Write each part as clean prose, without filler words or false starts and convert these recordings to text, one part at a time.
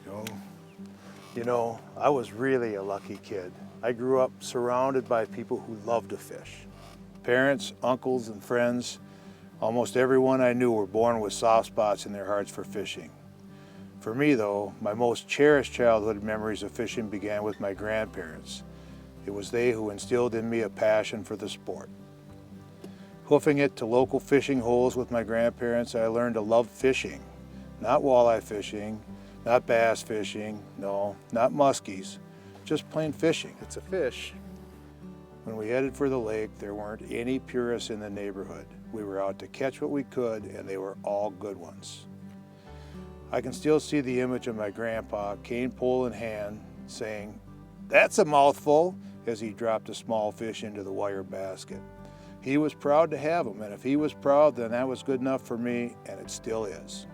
go. You know, I was really a lucky kid. I grew up surrounded by people who loved to fish. Parents, uncles, and friends, almost everyone I knew were born with soft spots in their hearts for fishing. For me though, my most cherished childhood memories of fishing began with my grandparents. It was they who instilled in me a passion for the sport. Hoofing it to local fishing holes with my grandparents, I learned to love fishing. Not walleye fishing, not bass fishing, no, not muskies, just plain fishing. It's a fish. When we headed for the lake, there weren't any purists in the neighborhood. We were out to catch what we could, and they were all good ones. I can still see the image of my grandpa, cane pole in hand, saying, "That's a mouthful," as he dropped a small fish into the wire basket. He was proud to have him, and if he was proud, then that was good enough for me, and it still is.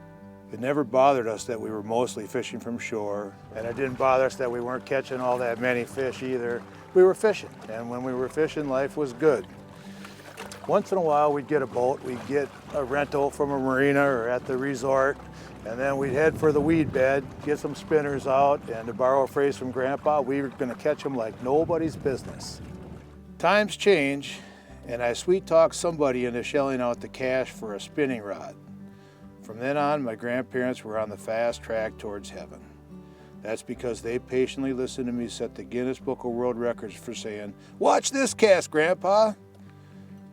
It never bothered us that we were mostly fishing from shore, and it didn't bother us that we weren't catching all that many fish either. We were fishing, and when we were fishing, life was good. Once in a while, we'd get a boat, we'd get a rental from a marina or at the resort, and then we'd head for the weed bed, get some spinners out, and to borrow a phrase from Grandpa, we were gonna catch them like nobody's business. Times change, and I sweet-talked somebody into shelling out the cash for a spinning rod. From then on, my grandparents were on the fast track towards heaven. That's because they patiently listened to me set the Guinness Book of World Records for saying, "Watch this cast, Grandpa."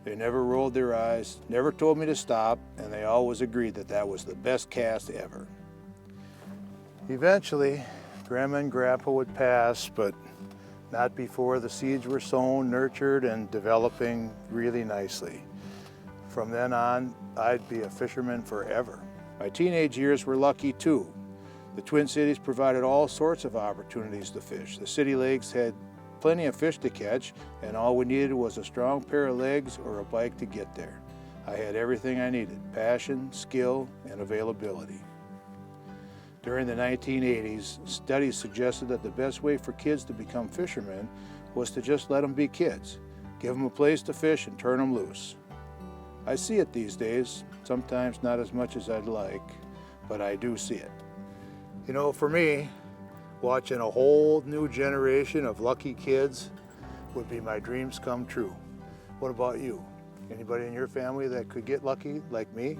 They never rolled their eyes, never told me to stop, and they always agreed that that was the best cast ever. Eventually, Grandma and Grandpa would pass, but not before the seeds were sown, nurtured, and developing really nicely. From then on, I'd be a fisherman forever. My teenage years were lucky too. The Twin Cities provided all sorts of opportunities to fish. The city lakes had plenty of fish to catch, and all we needed was a strong pair of legs or a bike to get there. I had everything I needed: passion, skill, and availability. During the 1980s, studies suggested that the best way for kids to become fishermen was to just let them be kids. Give them a place to fish and turn them loose. I see it these days, sometimes not as much as I'd like, but I do see it. You know, for me, watching a whole new generation of lucky kids would be my dreams come true. What about you? Anybody in your family that could get lucky like me?